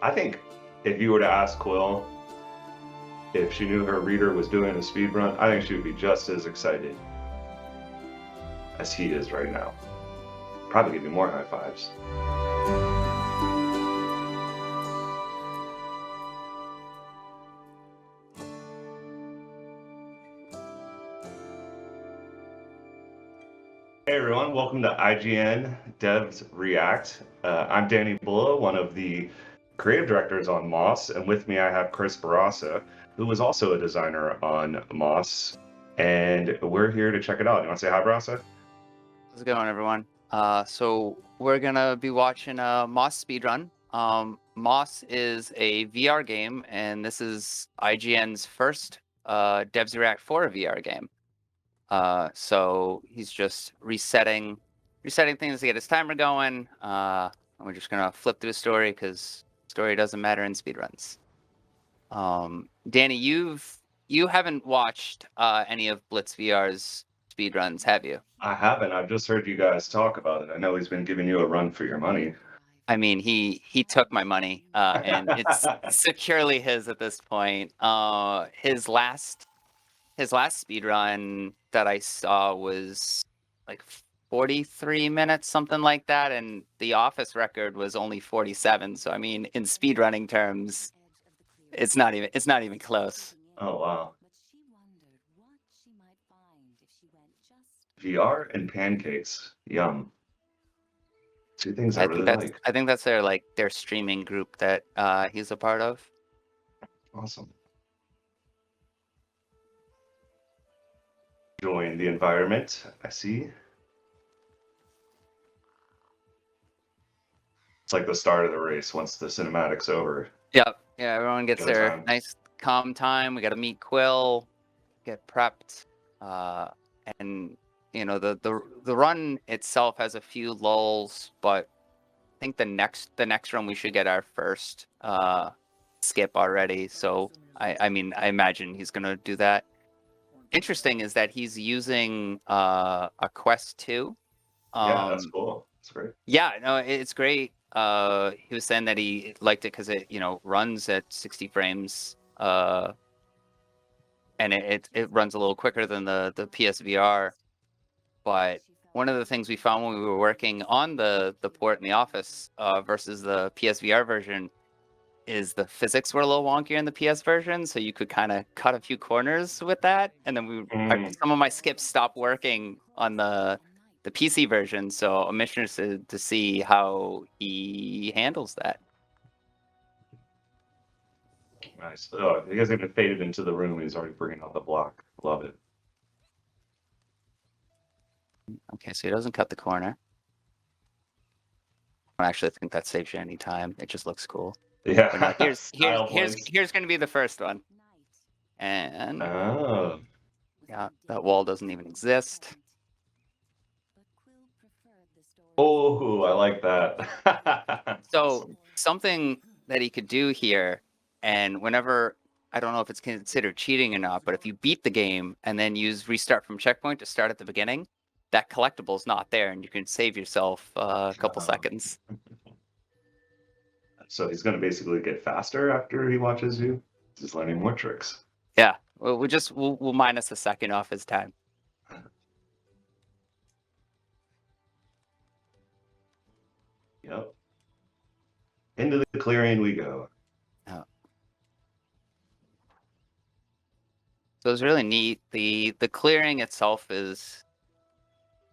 I think if you were to ask Quill if she knew her reader was doing a speed run, I think she would be just as excited as he is right now. Probably give you more high fives. Hey everyone, welcome to IGN Devs React. I'm Danny Bulla, one of the creative directors on Moss, and with me I have Chris Bourassa, who was also a designer on Moss, and we're here to check it out. You want to say hi, Bourassa? How's it going, everyone? So we're gonna be watching Moss Speedrun. Moss is a VR game, and this is IGN's first Devs React for a VR game. So he's just resetting things to get his timer going. And we're just gonna flip through the story because story doesn't matter in speedruns. Danny, you haven't watched any of BlitzVR's speedruns, have you? I haven't. I've just heard you guys talk about it. I know he's been giving you a run for your money. I mean, he took my money, and it's securely his at this point. His last speed run that I saw was like 43 minutes, something like that, and the office record was only 47. So I mean, in speed running terms, it's not even close. Oh wow. VR and pancakes. Yum. Two things I really like. I think that's their streaming group that he's a part of. Awesome. Join the environment. I see. It's like the start of the race once the cinematic's over. Yep. Yeah, everyone gets Go their time. nice calm time. We got to meet Quill, get prepped, and you know the run itself has a few lulls, but I think the next run we should get our first skip already. So I mean I imagine he's gonna do that. Interesting is that he's using a Quest 2. Yeah, that's cool. That's great. Yeah, no, it's great. He was saying that he liked it because it, runs at 60 frames, and it runs a little quicker than the PSVR. But one of the things we found when we were working on the port in the office versus the PSVR version is the physics were a little wonkier in the PS version, so you could kind of cut a few corners with that, and then some of my skips stopped working on the PC version, so I'm interested to see how he handles that. Nice. Oh, he hasn't even faded into the room. He's already bringing out the block. Love it. Okay, so he doesn't cut the corner. I actually think that saves you any time. It just looks cool. Yeah. But no, here's going to be the first one. And yeah, that wall doesn't even exist. Oh, I like that. So something that he could do here, and whenever, I don't know if it's considered cheating or not, but if you beat the game and then use restart from checkpoint to start at the beginning, that collectible's not there, and you can save yourself a couple seconds. So he's going to basically get faster after he watches you? Just learning more tricks. Yeah, we'll minus a second off his time. Yep. Into the clearing we go. Oh. So it's really neat. The clearing itself is,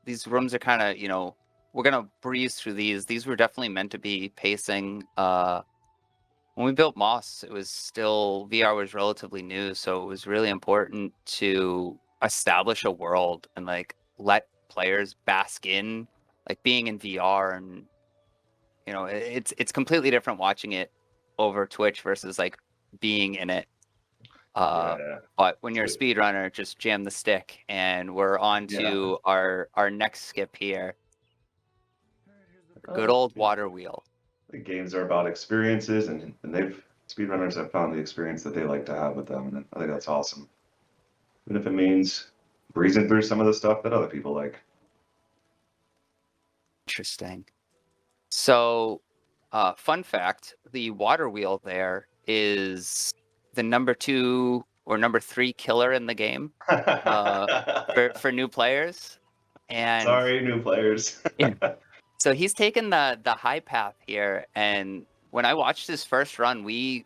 these rooms are kind of, we're gonna breeze through these. These were definitely meant to be pacing. When we built Moss, it was still, VR was relatively new, so it was really important to establish a world and let players bask in being in VR, and it's completely different watching it over Twitch versus being in it. But when you're a speedrunner, just jam the stick, and we're on to our next skip here. Good old water wheel. The games are about experiences, and speedrunners have found the experience that they like to have with them, and I think that's awesome. Even if it means breezing through some of the stuff that other people like. Interesting. So Fun fact, the water wheel there is the number 2 or number 3 killer in the game for new players. And Sorry, new players. yeah. So he's taken the high path here, and when I watched his first run, we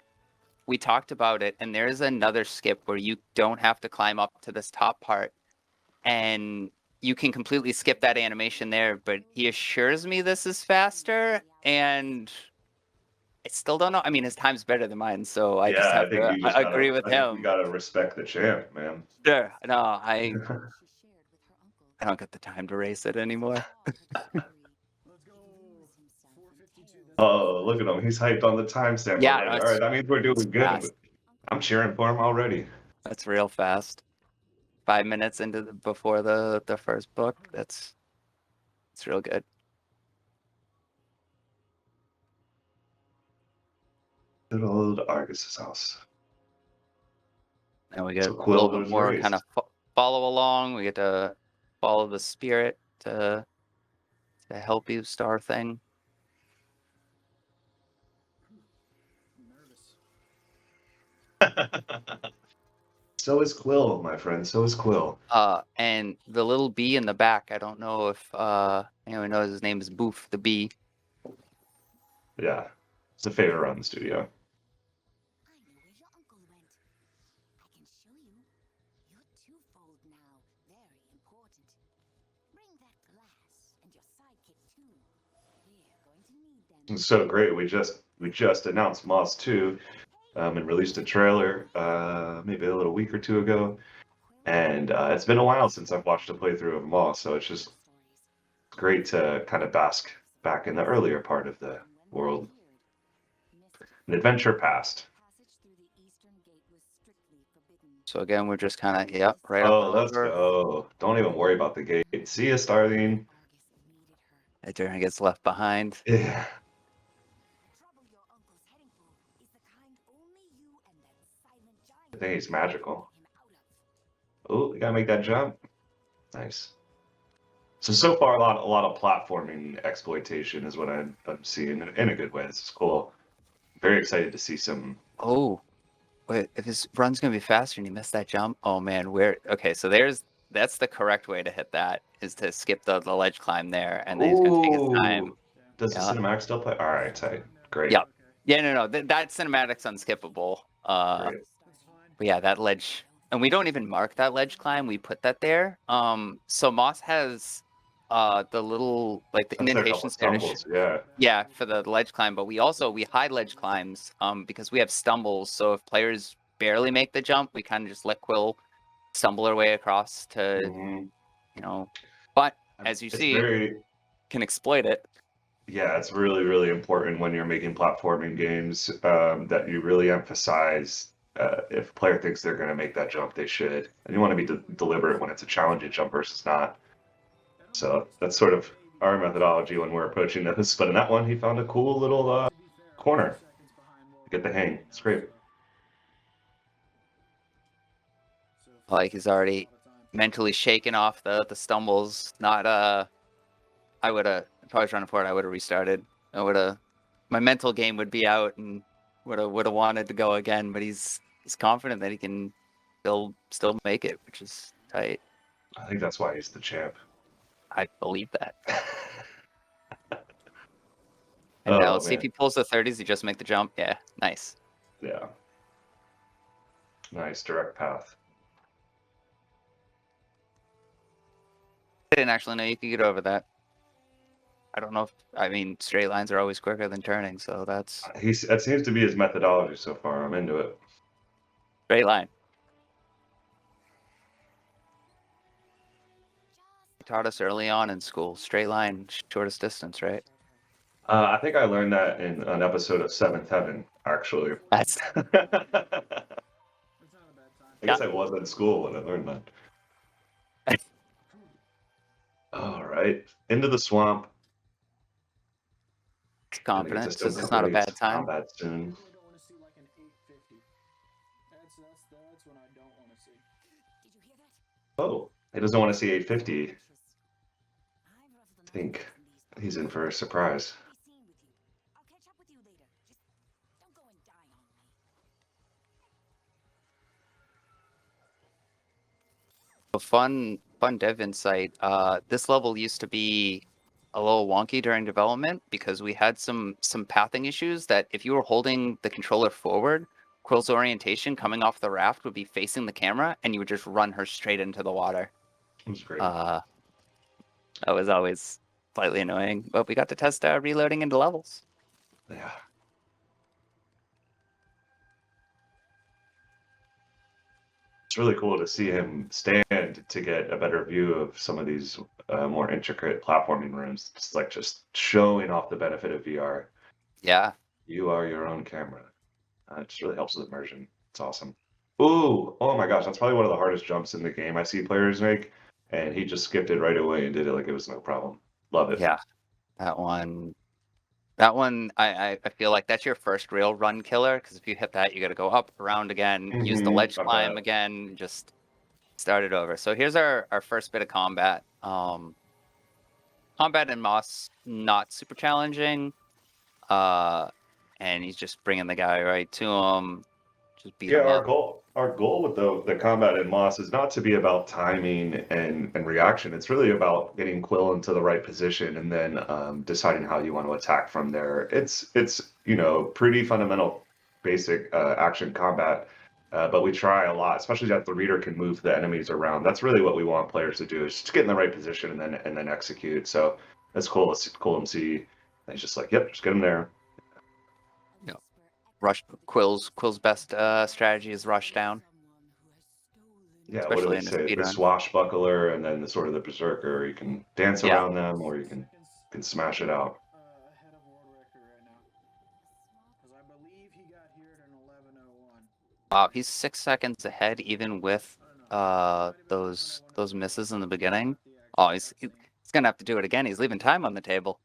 talked about it, and there's another skip where you don't have to climb up to this top part, and you can completely skip that animation there, but he assures me this is faster, and I still don't know. I mean, his time's better than mine, so I just Yeah, I have think to you just gotta. agree with I think you him. gotta respect the champ, man. Sure. No, I don't get the time to race it anymore. Oh, look at him. He's hyped on the timestamp Yeah, already. no, All right, that means we're doing good. fast. I'm cheering for him already. That's real fast. 5 minutes into before the first book. It's real good. Good old Argus's house. And we get So a Quill little bit was more raised. kind of follow along. We get to follow the spirit to help you star thing. So is Quill, my friend. So is Quill. And the little bee in the back, I don't know if anyone knows his name is Boof the bee. Yeah, it's a favorite around the studio. It's so great. We just announced Moss 2 and released a trailer maybe a little week or two ago. And it's been a while since I've watched a playthrough of Moss, so it's just great to kind of bask back in the earlier part of the world. An adventure past. So again, we're just kind of right up. Oh, let's go. Don't even worry about the gate. See ya, Starling. Adrian gets left behind. Yeah. I think he's magical. Oh, you gotta make that jump. Nice. So far, a lot of platforming exploitation is what I'm seeing in a good way. This is cool. Very excited to see some. Oh, wait! If his run's gonna be faster and he missed that jump, oh man, okay? So that's the correct way to hit that, is to skip the ledge climb there, and then he's gonna take his time. Does the cinematic still play? All right, tight, great. Yep. Yeah, no, that cinematic's unskippable. Great. But yeah, that ledge, and we don't even mark that ledge climb. We put that there. So Moss has the little like the indentations there. Yeah, for the ledge climb. But we hide ledge climbs because we have stumbles. So if players barely make the jump, we kind of just let Quill stumble her way across to, But as you see, can exploit it. Yeah, it's really, really important when you're making platforming games that you really emphasize if a player thinks they're going to make that jump, they should. And you want to be deliberate when it's a challenging jump versus not. So that's sort of our methodology when we're approaching this. But in that one, he found a cool little corner to get the hang. It's great. Like he's already mentally shaken off the stumbles. Not I would have, if I was running for it, I would have restarted. My mental game would be out and would have wanted to go again. But he's confident that he can still make it, which is tight. I think that's why he's the champ. I believe that. And now let's see if he pulls the 30s. He just make the jump. Yeah, nice. Yeah. Nice direct path. I didn't actually know you could get over that. I don't know if straight lines are always quicker than turning, so that seems to be his methodology so far. I'm into it. Straight line. He taught us early on in school. Straight line, shortest distance, right? I think I learned that in an episode of Seventh Heaven, actually. That's I guess I was in school when I learned that. All right, into the swamp. It's confident. Says it's not a bad time. Combat soon. Oh, he doesn't want to see 850. I think he's in for a surprise. A fun dev insight. This level used to be a little wonky during development because we had some pathing issues that if you were holding the controller forward, Quill's orientation coming off the raft would be facing the camera and you would just run her straight into the water. It was great. That was always slightly annoying, but we got to test reloading into levels. Yeah. It's really cool to see him stand to get a better view of some of these more intricate platforming rooms. Just showing off the benefit of VR. Yeah. You are your own camera. It just really helps with immersion. It's awesome. Ooh, oh my gosh, that's probably one of the hardest jumps in the game I see players make, and he just skipped it right away and did it like it was no problem. Love it. Yeah. That one, I feel like that's your first real run killer, because if you hit that, you got to go up, around again, use the ledge climb again, just start it over. So here's our first bit of combat. Combat in Moss, not super challenging. And he's just bringing the guy right to him. Just beat him up. Our goal with the combat in Moss is not to be about timing and reaction. It's really about getting Quill into the right position and then deciding how you want to attack from there. It's pretty fundamental, basic action combat, but we try a lot, especially that the reader can move the enemies around. That's really what we want players to do, is just get in the right position and then execute. So that's cool. It's cool to see. And he's just like, yep, just get him there. Rush Quill's best strategy is rush down. Yeah, what do they say? The swashbuckler and then the sort of the berserker. You can dance around them, or you can smash it out. He's 6 seconds ahead, even with those misses in the beginning. Oh, he's gonna have to do it again. He's leaving time on the table.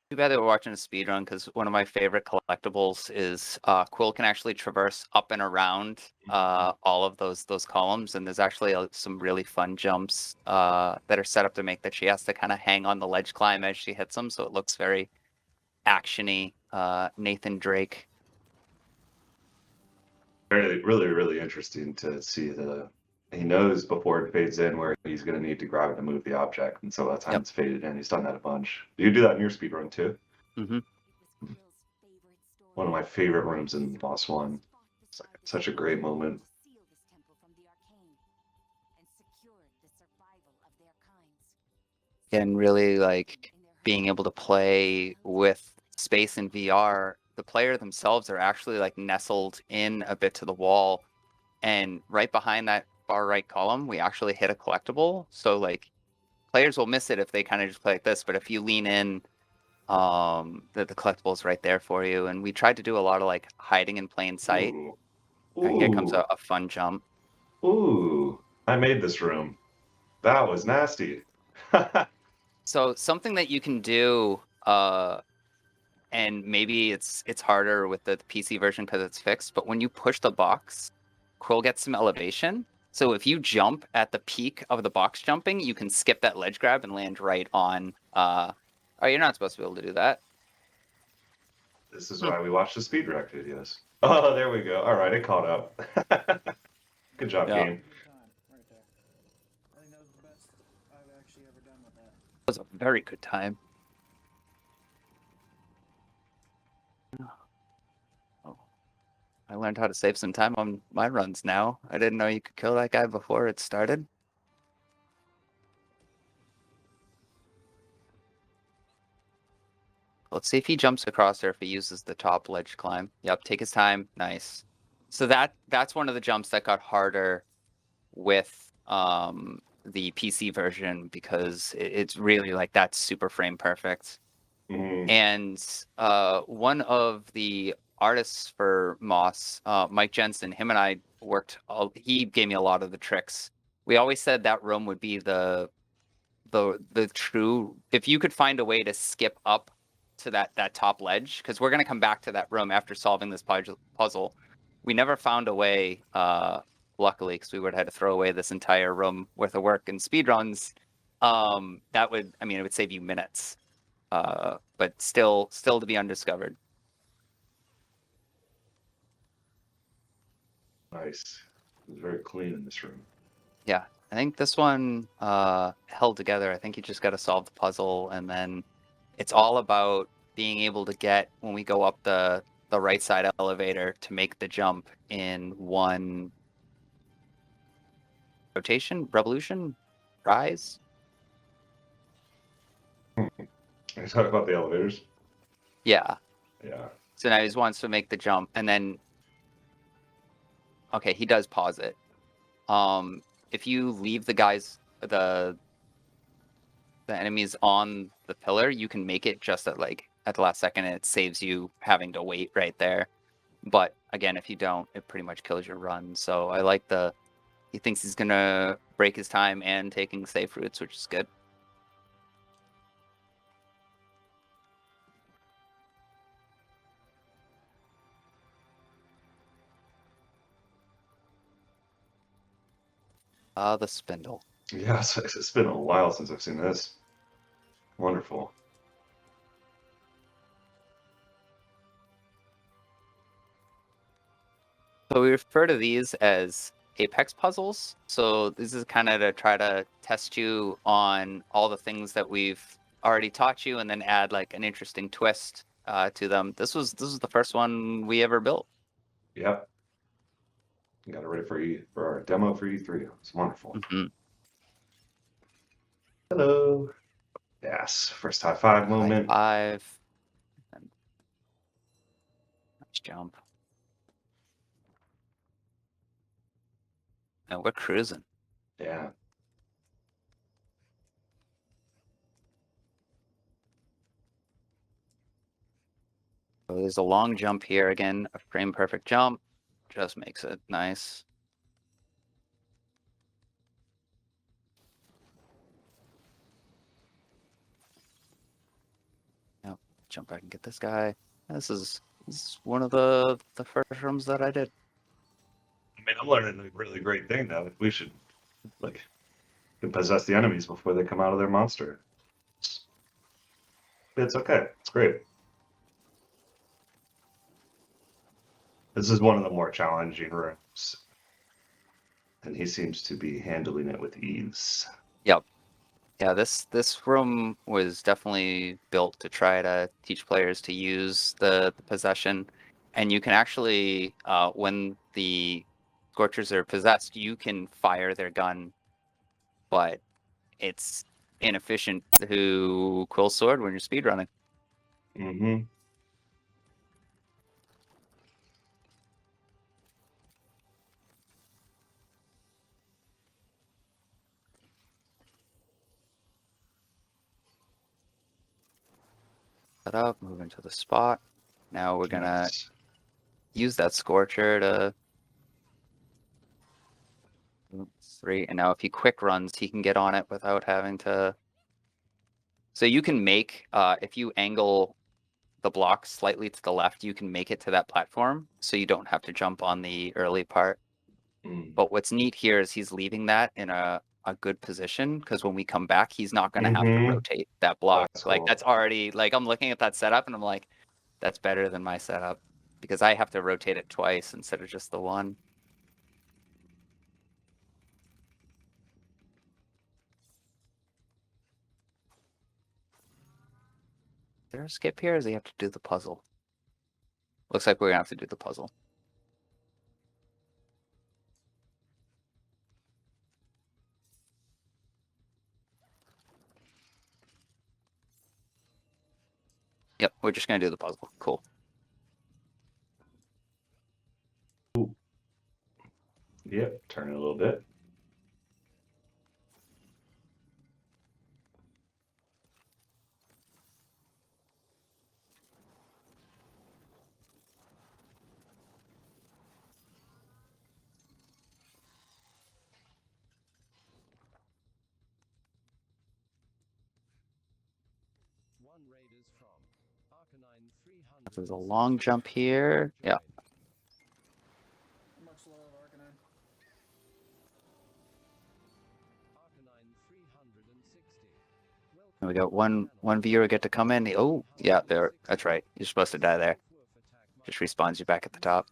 Too bad that we're watching a speedrun, because one of my favorite collectibles is Quill can actually traverse up and around all of those columns, and there's actually some really fun jumps that are set up to make that she has to kind of hang on the ledge climb as she hits them, so it looks very actiony, Nathan Drake. Really interesting to see he knows before it fades in where he's going to need to grab it to move the object, and so by the time it's faded in, he's done that a bunch. Do you do that in your speedrun too? Mm-hmm. One of my favorite rooms in Boss 1. It's like such a great moment. And really, like, being able to play with space in VR, the player themselves are actually like nestled in a bit to the wall, and right behind that far right column, we actually hit a collectible. So like, players will miss it if they kind of just play like this, but if you lean in, the collectible is right there for you. And we tried to do a lot of like hiding in plain sight. Ooh. Here comes a fun jump. Ooh, I made this room. That was nasty. So something that you can do, and maybe it's harder with the PC version because it's fixed, but when you push the box, Quill gets some elevation. So if you jump at the peak of the box jumping, you can skip that ledge grab and land right on. Oh, you're not supposed to be able to do that. This is why we watch the speed direct videos. Oh, there we go. All right, it caught up. Good job, game. That was a very good time. Oh, I learned how to save some time on my runs now. I didn't know you could kill that guy before it started. Let's see if he jumps across or if he uses the top ledge climb. Yep, take his time. Nice. So that's one of the jumps that got harder with the PC version, because it's really like that's super frame perfect. Mm-hmm. And one of the artists for Moss, Mike Jensen, him and I worked. He gave me a lot of the tricks. We always said that room would be the true. If you could find a way to skip up to that top ledge, because we're gonna come back to that room after solving this puzzle. We never found a way, luckily, because we would have had to throw away this entire room worth of work in speedruns. That would, I mean, it would save you minutes, but still to be undiscovered. nice. It was very clean in this room. Yeah, I think this one held together. I think you just got to solve the puzzle, and then it's all about being able to get, when we go up the right side elevator, to make the jump in one revolution, rise. You talk about the elevators? Yeah. Yeah. So now he wants to make the jump, and then okay, he does pause it. If you leave the enemies on the pillar, you can make it just at the last second, and it saves you having to wait right there. But again, if you don't, it pretty much kills your run. So I like he thinks he's gonna break his time and taking safe routes, which is good. The spindle. Yeah, it's been a while since I've seen this. Wonderful. So we refer to these as Apex puzzles. So this is kind of to try to test you on all the things that we've already taught you, and then add like an interesting twist to them. This was the first one we ever built. Yep. Got it ready for our demo for E3. It's wonderful. Mm-hmm. Hello. Yes, first high five moment. High five. Nice jump. And we're cruising. Yeah. So there's a long jump here again, a frame perfect jump, just makes it nice. Yep, jump back and get this guy. This is one of the first rooms that I did. I mean, I'm learning a really great thing now. We should possess the enemies before they come out of their monster. It's okay. It's great. This is one of the more challenging rooms, and he seems to be handling it with ease. Yep. Yeah, this room was definitely built to try to teach players to use the possession, and you can actually, when the Scorchers are possessed, you can fire their gun, but it's inefficient to Quill Sword when you're speedrunning. Mm-hmm. Set up, move into the spot. Now we're gonna use that Scorcher to 3, and now if he quick runs, he can get on it without having to. So you can make, if you angle the block slightly to the left, you can make it to that platform, so you don't have to jump on the early part. But what's neat here is he's leaving that in a good position, because when we come back, he's not going to have to rotate that block. That's like cool. That's already, like, I'm looking at that setup and I'm like, that's better than my setup, because I have to rotate it twice instead of just the one. Is there a skip here, or does he have to do the puzzle? Looks like we're gonna have to do the puzzle. Yep, we're just gonna do the puzzle. Cool. Yep, turn it a little bit. There's a long jump here. Yeah. And we got one viewer get to come in. Oh, yeah, there. That's right. You're supposed to die there. Just respawns you back at the top.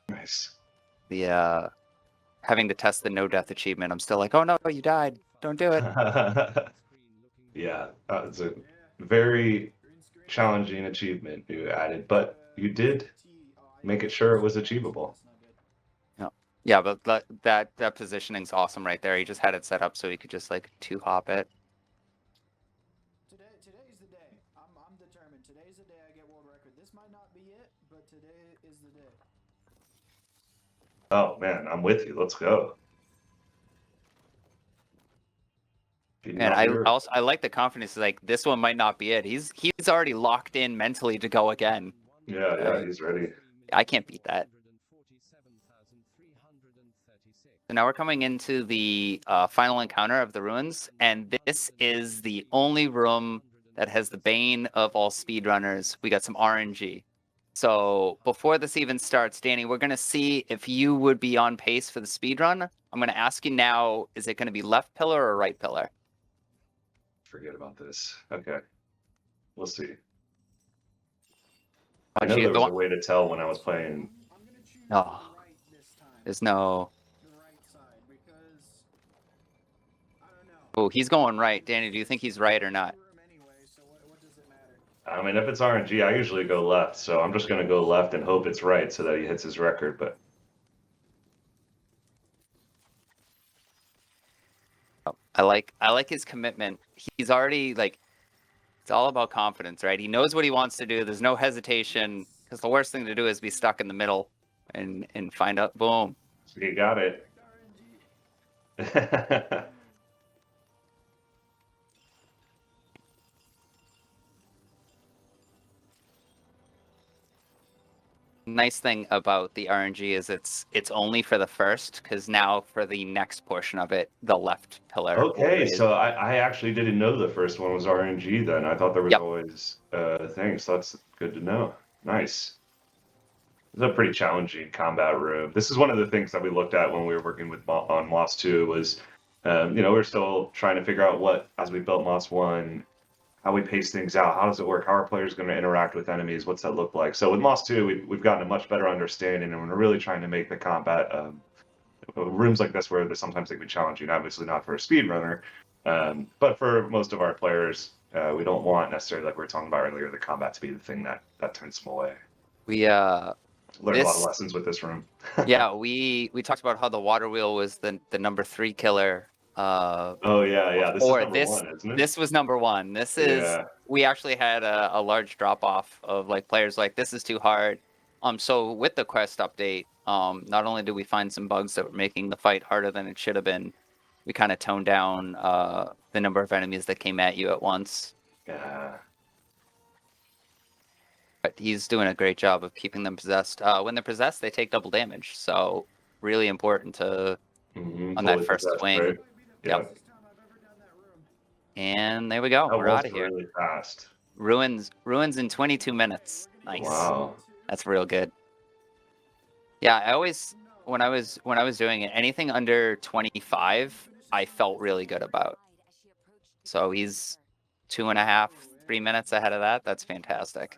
Nice. The having to test the no death achievement, I'm still like, oh no, you died. Don't do it. Yeah, it's a very challenging achievement you added, but you did make it sure it was achievable. Yeah, but that positioning's awesome right there. He just had it set up so he could just like two hop it. Today's the day. I'm determined. Today's the day I get world record. This might not be it, but today is the day. Oh man, I'm with you. Let's go. And I like the confidence. Like this one might not be it. He's already locked in mentally to go again. Yeah, he's ready. I can't beat that. So now we're coming into the final encounter of the ruins, and this is the only room that has the bane of all speedrunners. We got some RNG. So before this even starts, Danny, we're going to see if you would be on pace for the speedrun. I'm going to ask you now, is it going to be left pillar or right pillar? Forget about this. Okay. We'll see. Oh, I know gee, there was a way to tell when I was playing. Oh, there's no... Oh, he's going right. Danny, do you think he's right or not? I mean, if it's RNG, I usually go left, so I'm just going to go left and hope it's right so that he hits his record, but... I like his commitment. He's already, like, it's all about confidence, right? He knows what he wants to do. There's no hesitation, because the worst thing to do is be stuck in the middle and find out, boom. You got it. Nice thing about the RNG is it's only for the first, because now for the next portion of it, the left pillar. Okay, so I actually didn't know the first one was RNG then. I thought there was always things, so that's good to know. Nice. It's a pretty challenging combat room. This is one of the things that we looked at when we were working with on Moss 2 was, we're still trying to figure out what, as we built Moss 1, how we pace things out. How does it work? How are players going to interact with enemies? What's that look like? So with Moss 2, we've gotten a much better understanding, and we're really trying to make the combat rooms like this where sometimes they can be challenging. Obviously not for a speedrunner, but for most of our players, we don't want necessarily, like we were talking about earlier, the combat to be the thing that turns them away. We learned a lot of lessons with this room. Yeah, we talked about how the water wheel was the number 3 killer. Oh yeah. This is number 1, isn't it? This was number 1. This is we actually had a large drop off of like players like this is too hard. So with the quest update, not only did we find some bugs that were making the fight harder than it should have been, we kind of toned down the number of enemies that came at you at once. Yeah. But he's doing a great job of keeping them possessed. When they're possessed, they take double damage. So really important to on that first swing. Right? Yep. And there we go. We're out of here. Really fast. Ruins in 22 minutes. Nice. Wow. That's real good. Yeah, I always when I was doing it, anything under 25, I felt really good about. So he's 2.5, 3 minutes ahead of that. That's fantastic.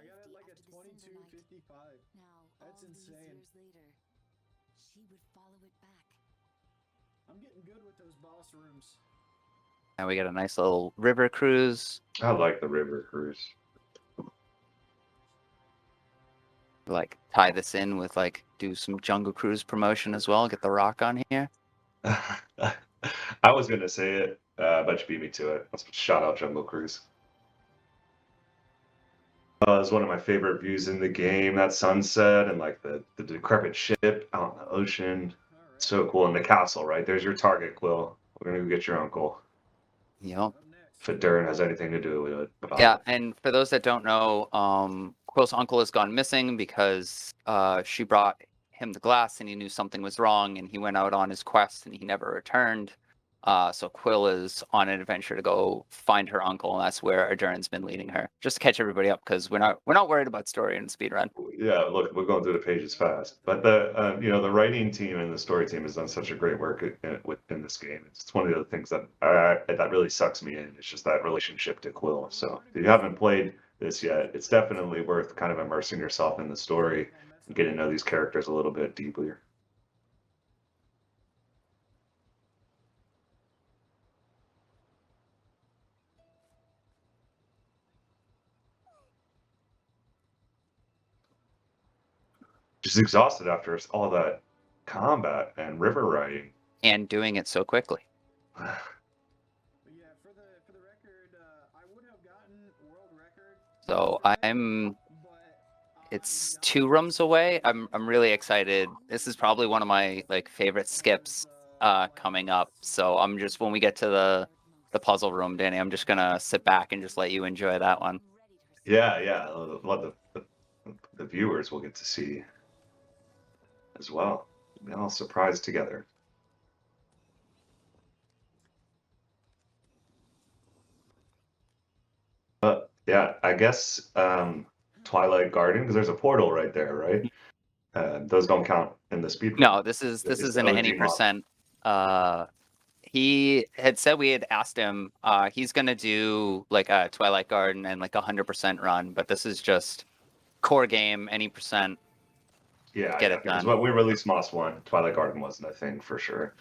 That's insane. I'm getting good with those boss rooms. And we got a nice little river cruise. I like the river cruise. Like tie this in with like do some Jungle Cruise promotion as well. Get the Rock on here. I was gonna say it, but you beat me to it. Let's shout out Jungle Cruise. It's one of my favorite views in the game. That sunset and like the decrepit ship out in the ocean. So cool. And the castle, right? There's your target, Quill. We're gonna go get your uncle. Yep. If Durin has anything to do with it. Yeah, and for those that don't know, Quill's uncle has gone missing because she brought him the glass and he knew something was wrong and he went out on his quest and he never returned. So Quill is on an adventure to go find her uncle, and that's where Adurin's been leading her. Just to catch everybody up, because we're not worried about story in speedrun. Yeah, look, we're going through the pages fast, but the the writing team and the story team has done such a great work within this game. It's one of the things that that really sucks me in. It's just that relationship to Quill. So if you haven't played this yet, it's definitely worth kind of immersing yourself in the story. get to know these characters a little bit deeper. Just exhausted after all that combat and river riding. And doing it so quickly. But yeah, for the record, I would have gotten world record. So yesterday, it's 2 rooms away. I'm really excited. This is probably one of my like favorite skips coming up. So I'm just, when we get to the puzzle room, Danny, I'm just gonna sit back and just let you enjoy that one. Yeah. What the viewers will get to see as well. We'll be all surprised together. But yeah, I guess Twilight Garden, because there's a portal right there, right? Those don't count in the speed. No, this is an OG any percent. He had said, we had asked him, he's gonna do like a Twilight Garden and like 100% run, but this is just core game, any percent. Yeah, Get it because done. when we released Moss 1, Twilight Garden wasn't a thing for sure.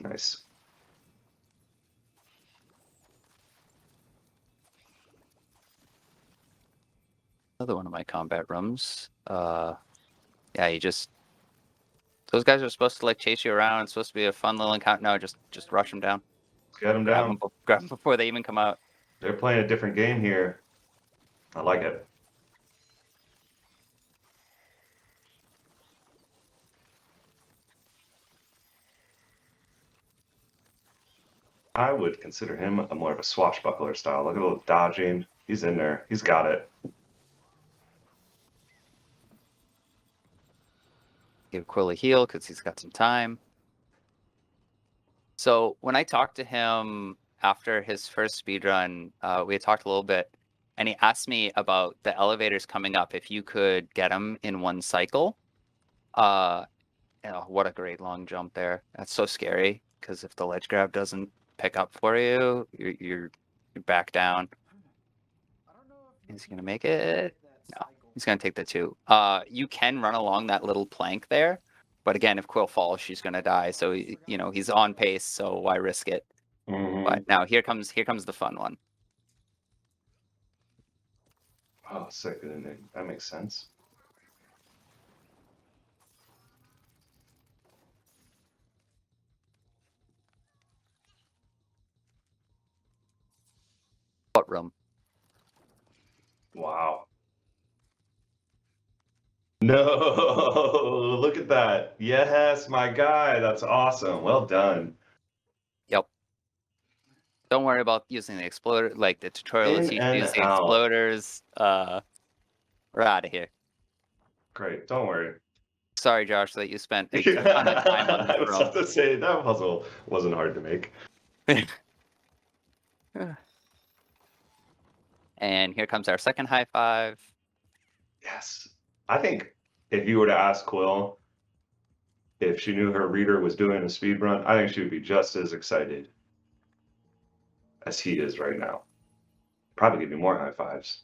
Nice. Another one of my combat rooms. Yeah, you just, those guys are supposed to like chase you around. It's supposed to be a fun little encounter. No, just rush them down. Get them Grab down. them before they even come out. They're playing a different game here. I like it. I would consider him a more of a swashbuckler style. Look at a little dodging. He's in there. He's got it. Give Quill a heal because he's got some time. So when I talked to him after his first speedrun, we had talked a little bit, and he asked me about the elevators coming up, if you could get them in one cycle. What a great long jump there. That's so scary, because if the ledge grab doesn't pick up for you, you're back down. Is he gonna make it? No, he's gonna take the 2. You can run along that little plank there, but again, if Quill falls, she's gonna die. So he's on pace, so why risk it? Mm-hmm. But now here comes the fun one. Oh, sick. That makes sense. What room? Wow. No, look at that. Yes, my guy. That's awesome. Well done. Yep. Don't worry about using the exploder. Like the tutorial is you use the exploders. We're out of here. Great. Don't worry. Sorry, Josh, that you spent a ton of time on this I was about to say that puzzle wasn't hard to make. And here comes our second high five. Yes. I think if you were to ask Quill if she knew her reader was doing a speed run, I think she would be just as excited as he is right now. Probably give me more high fives.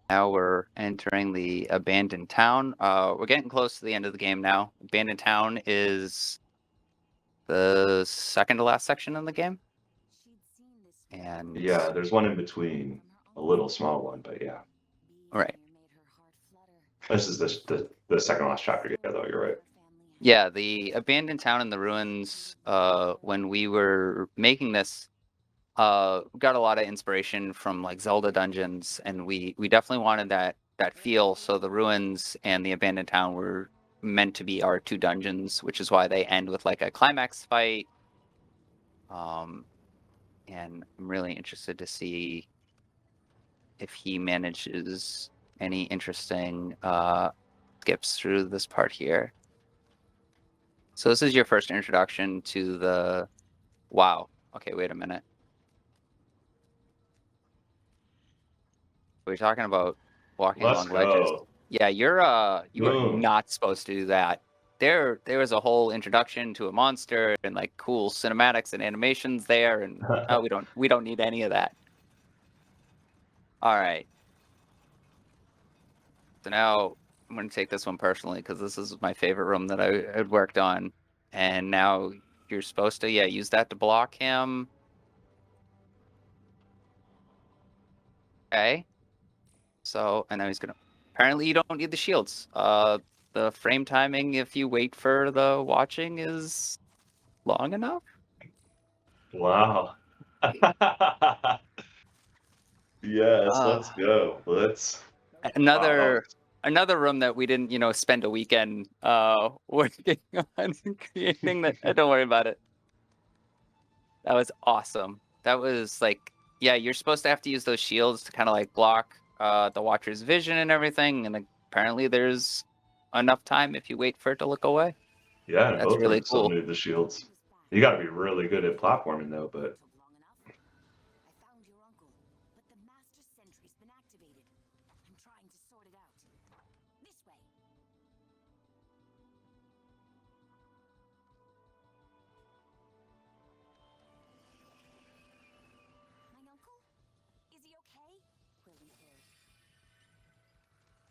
Now we're entering the abandoned town. We're getting close to the end of the game now. Abandoned town is the second to last section in the game. And yeah, there's one in between, a little small one, but yeah. Right. This is the second last chapter, yeah, though, you're right. Yeah, the abandoned town and the ruins, when we were making this, got a lot of inspiration from like Zelda dungeons, and we definitely wanted that feel. So the ruins and the abandoned town were meant to be our 2 dungeons, which is why they end with like a climax fight. And I'm really interested to see if he manages any interesting skips through this part here. So this is your first introduction to the... Wow. Okay, wait a minute. We're talking about walking along ledges. Yeah, you are not supposed to do that. There was a whole introduction to a monster and like cool cinematics and animations there, and we don't need any of that. All right. So now I'm going to take this one personally because this is my favorite room that I had worked on. And now you're supposed to, use that to block him. Okay. So, and now he's going to... Apparently you don't need the shields. The frame timing, if you wait for the watching, is long enough. Wow. Yes, let's go. Let's. Another room that we didn't, spend a weekend working on creating that. Don't worry about it. That was awesome. That was like, you're supposed to have to use those shields to kind of like block the watcher's vision and everything, and apparently there's enough time if you wait for it to look away. Yeah, and That's both really rooms still cool. need the shields. You got to be really good at platforming though, but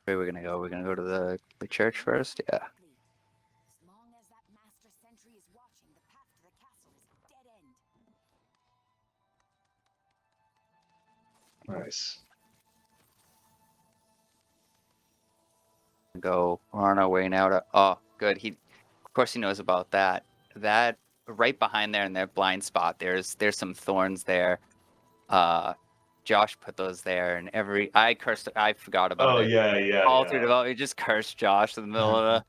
Where are we gonna go? We're gonna go to the church first. Yeah. nice. Go. We're on our way now to. Oh, good. Of course, he knows about that. That right behind there in their blind spot. There's some thorns there. Josh put those there, and I forgot about Oh it. yeah. All through development, just cursed Josh in the middle of the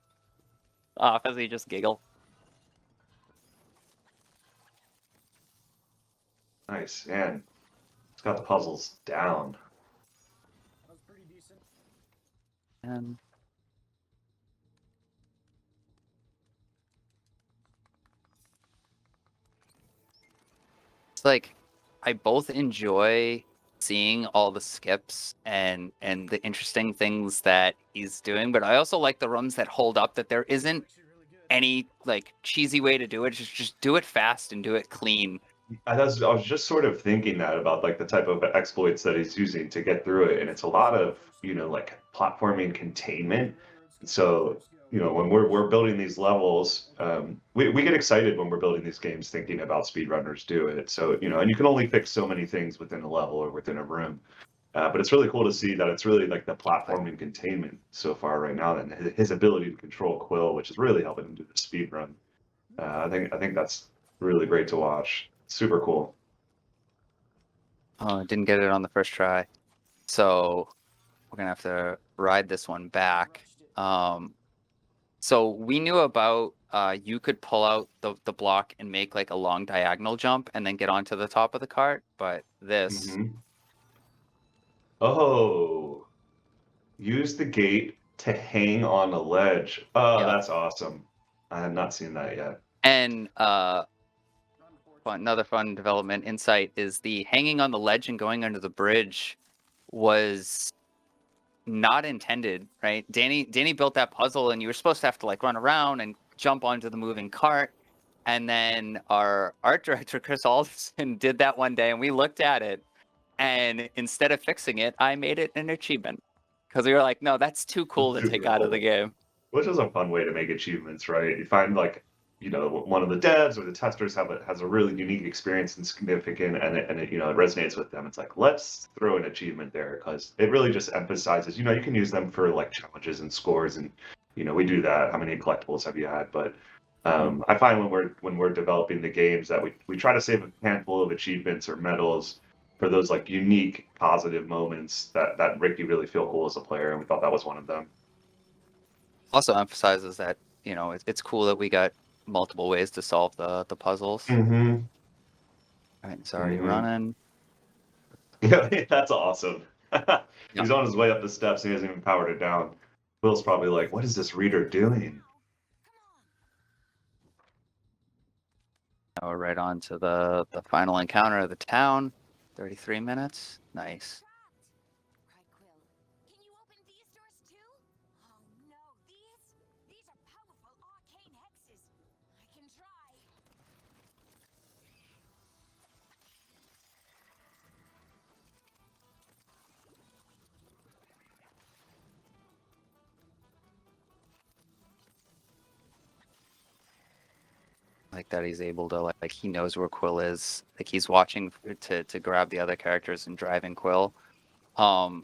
office. He just giggled. Nice, man. It's got the puzzles down. That was pretty decent. And it's like I both enjoy seeing all the skips and the interesting things that he's doing, but I also like the runs that hold up, that there isn't any like cheesy way to do it. Just do it fast and do it clean. I was just sort of thinking that about like the type of exploits that he's using to get through it, and it's a lot of like platforming containment. So when we're building these levels, we get excited when we're building these games, thinking about speedrunners do it. So and you can only fix so many things within a level or within a room. But it's really cool to see that it's really like the platforming containment so far right now, and his ability to control Quill, which is really helping him do the speed run. I think that's really great to watch. Super cool. Oh, I didn't get it on the first try, so we're gonna have to ride this one back. So we knew about you could pull out the block and make like a long diagonal jump and then get onto the top of the cart, but this. Mhm. Oh, use the gate to hang on a ledge. Oh, Yeah. that's awesome. I have not seen that yet. And another fun development insight is the hanging on the ledge and going under the bridge was not intended, right? Danny built that puzzle, and you were supposed to have to like run around and jump onto the moving cart. And then our art director, Chris Alderson, did that one day, and we looked at it, and instead of fixing it, I made it an achievement because we were like, no, that's too cool to Super take out of the cool. game. Which is a fun way to make achievements, right? You find like one of the devs or the testers has a really unique experience and significant, and it it resonates with them. It's like, let's throw an achievement there because it really just emphasizes. You can use them for like challenges and scores, and we do that. How many collectibles have you had? But I find when we're developing the games that we try to save a handful of achievements or medals for those like unique positive moments that make you really feel cool as a player, and we thought that was one of them. Also emphasizes that it's cool that we got multiple ways to solve the puzzles. Mm-hmm. All right, sorry, running. Yeah, that's awesome. He's on his way up the steps. He hasn't even powered it down. Will's probably like, "What is this reader doing?" Now we're right on to the final encounter of the town. 33 minutes. Nice. Like that he's able to like he knows where Quill is. Like he's watching to grab the other characters and driving Quill.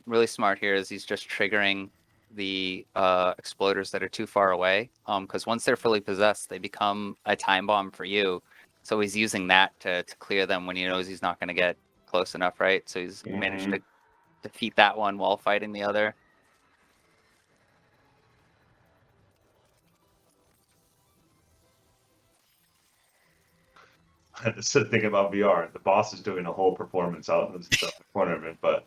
Really smart here is he's just triggering the exploders that are too far away. Because once they're fully possessed, they become a time bomb for you. So he's using that to clear them when he knows he's not going to get close enough, right? So he's managed to defeat that one while fighting the other. That's the thing about VR. The boss is doing a whole performance out in the corner of it, but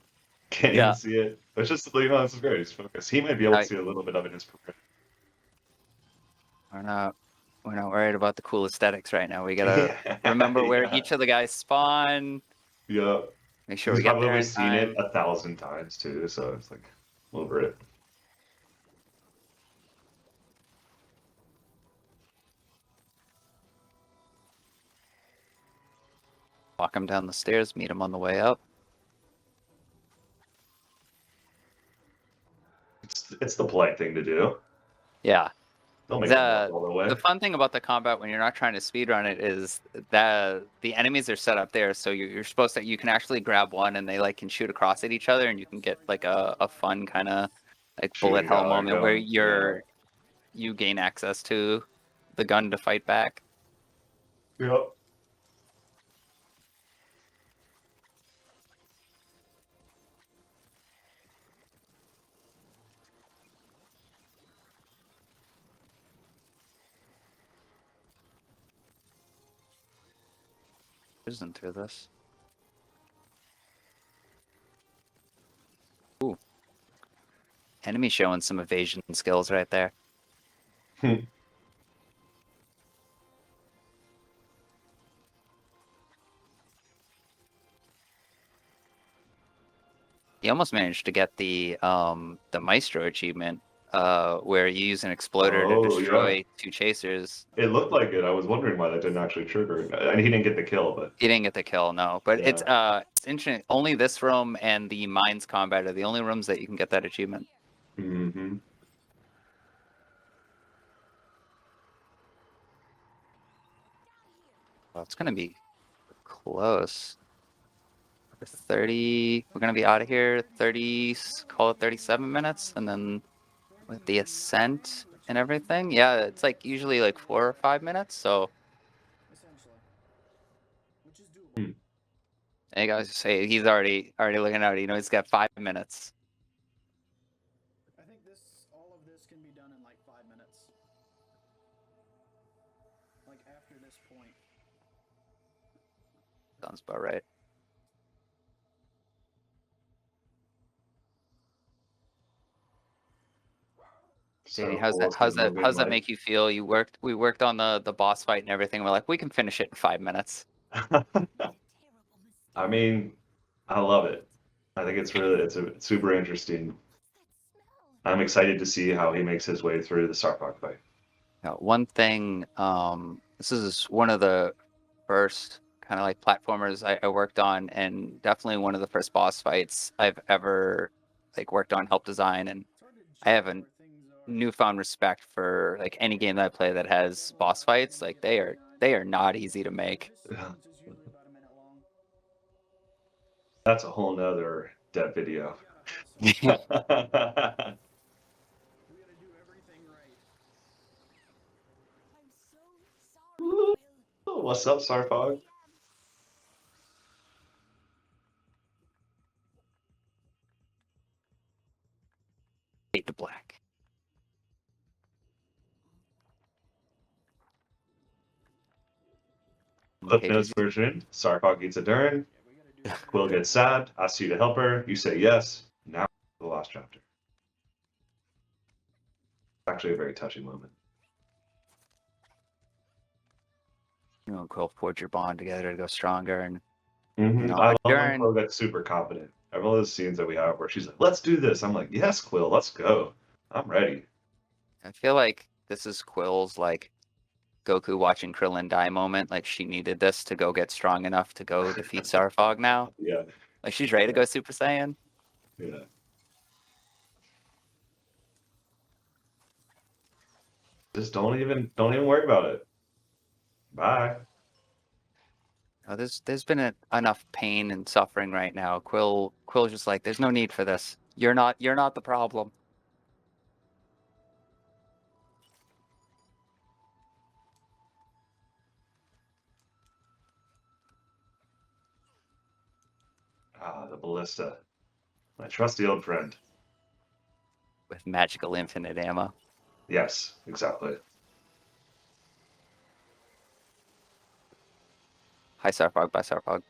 can't even see it. It's just, you know, it's great. He's focused. He might be able to see a little bit of it in his progression. We're not worried about the cool aesthetics right now. We gotta remember where each of the guys spawn. Yeah. Make sure He's we get there probably in seen time. it 1,000 times too, so it's like over it. Walk him down the stairs, meet him on the way up. It's the polite thing to do. Yeah. Don't make them walk all the way. The fun thing about the combat when you're not trying to speedrun it is that the enemies are set up there, so you're supposed to, you can actually grab one and they like can shoot across at each other, and you can get like a fun kind of like bullet hell moment where you gain access to the gun to fight back. Yep. Isn't through this. Ooh. Enemy showing some evasion skills right there. He almost managed to get the Maestro achievement, where you use an exploder to destroy two chasers. It looked like it. I was wondering why that didn't actually trigger. And he didn't get the kill, but he didn't get the kill, no. But it's interesting. Only this room and the mines combat are the only rooms that you can get that achievement. Mm-hmm. Well, it's gonna be close. 30. We're gonna be out of here 30. Call it 37 minutes, and then with the ascent and everything, yeah, it's like usually like 4 or 5 minutes. So. Essentially. Which is doable. And guys say he's already looking out. You know, he's got 5 minutes. I think all of this can be done in like 5 minutes. Like after this point. Sounds about right. Danny, how's that make you feel? We worked on the boss fight and everything. We're like, we can finish it in 5 minutes. I mean, I love it. I think it's super interesting. I'm excited to see how he makes his way through the Sarkok fight. Now, one thing, this is one of the first kind of like platformers I worked on, and definitely one of the first boss fights I've ever like worked on, help design, and I have a newfound respect for like any game that I play that has boss fights. Like they are not easy to make. That's a whole nother dev video. What's up, Sarfog? Fade to black. Cliff Notes version. Sarkog eats a Durin. Quill gets sad, asks you to help her. You say yes. Now the last chapter. Actually, a very touching moment. You know, Quill forge your bond together to go stronger, and you know, I love when Quill gets super confident. I have all those scenes that we have where she's like, "Let's do this." I'm like, "Yes, Quill, let's go. I'm ready." I feel like this is Quill's like Goku watching Krillin die moment. Like she needed this to go get strong enough to go defeat Sarfog now. Yeah. Like she's ready to go Super Saiyan. Yeah. Just don't even worry about it. Bye. Oh, there's been enough pain and suffering right now. Quill's just like, there's no need for this. You're not the problem. Ah, the ballista. My trusty old friend. With magical infinite ammo. Yes, exactly. Hi, Sarfog. Bye, Sarfog.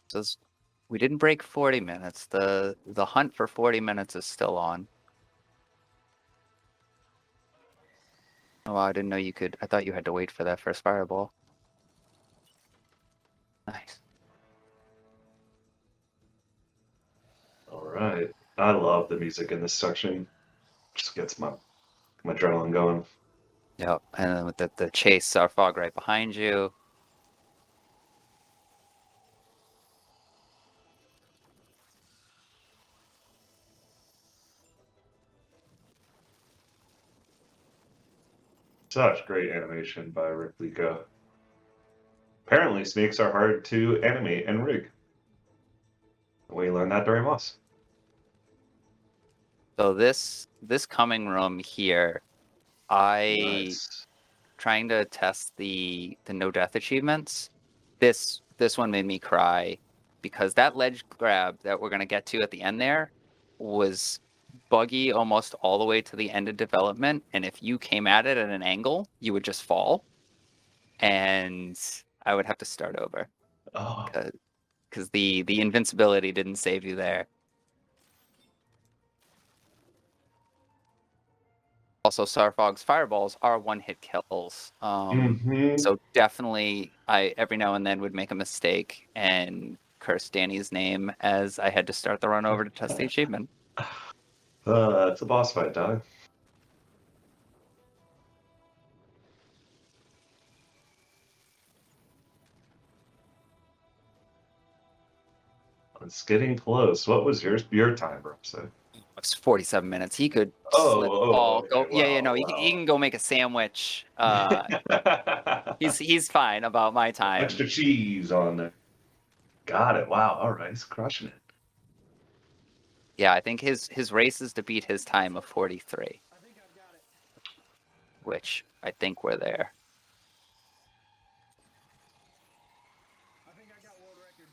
Says we didn't break 40 minutes. The hunt for 40 minutes is still on. Oh, I didn't know you could. I thought you had to wait for that first fireball. Nice. All right. I love the music in this section. Just gets my adrenaline going. Yep. And then with the chase, Sarfog right behind you. Such great animation by Rick Lico. Apparently, snakes are hard to animate and rig. We learned that during Moss. So this coming room here, Nice. trying to test the no death achievements. This one made me cry because that ledge grab that we're gonna get to at the end there was buggy almost all the way to the end of development, and if you came at it at an angle, you would just fall, and I would have to start over Oh, because the invincibility didn't save you there. Also, Sarfog's fireballs are one-hit kills. So definitely, I every now and then would make a mistake and curse Danny's name as I had to start the run over to test the achievement. it's a boss fight, dog. It's getting close. What was your timer? So. It's 47 minutes. He could Oh, slip, oh, fall, okay, go. Yeah, no, wow. he can go make a sandwich. He's fine about my time. Extra cheese on there. Got it. Wow. All right. He's crushing it. Yeah, I think his race is to beat his time of 43. I think I've got it. Which I think we're there. I think I got world record.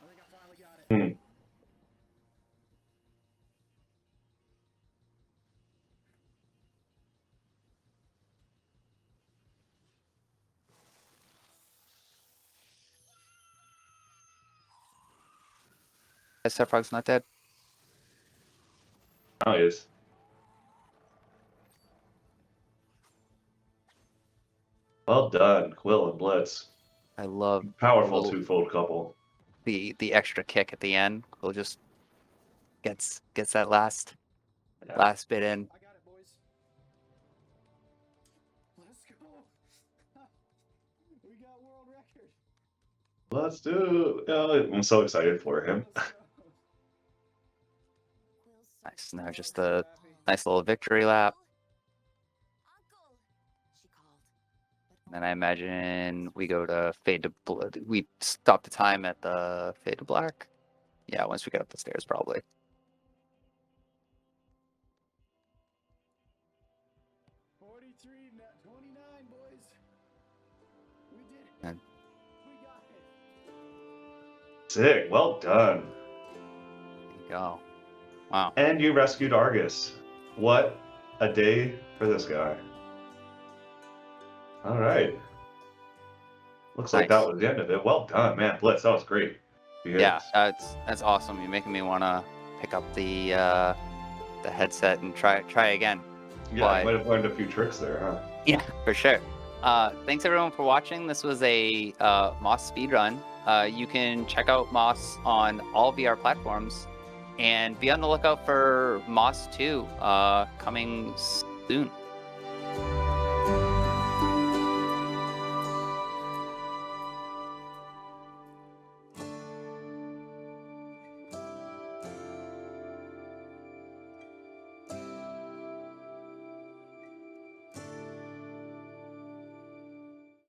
I think I finally got it. Starfrog's not dead. Oh, he is. Well done, Quill and Blitz. I love Powerful Quill, twofold couple. the extra kick at the end. Quill just gets that last bit in. I got it, boys. Let's go. We got world record. Let's do it. Oh, I'm so excited for him. Nice. Now just a nice little victory lap. And then I imagine we go to fade to blood. We stop the time at the fade to black. Yeah, once we get up the stairs, probably. Net 29, boys. We did it. And- We got it. Sick. Well done. There you go. Wow. And you rescued Argus. What a day for this guy. All right. Looks like that Nice. was the end of it. Well done, man. Blitz, that was great. Yeah, that's awesome. You're making me want to pick up the headset and try again. Yeah, I But- might have learned a few tricks there, huh? Yeah, for sure. Thanks everyone for watching. This was a Moss speedrun. You can check out Moss on all VR platforms, and be on the lookout for Moss 2 coming soon.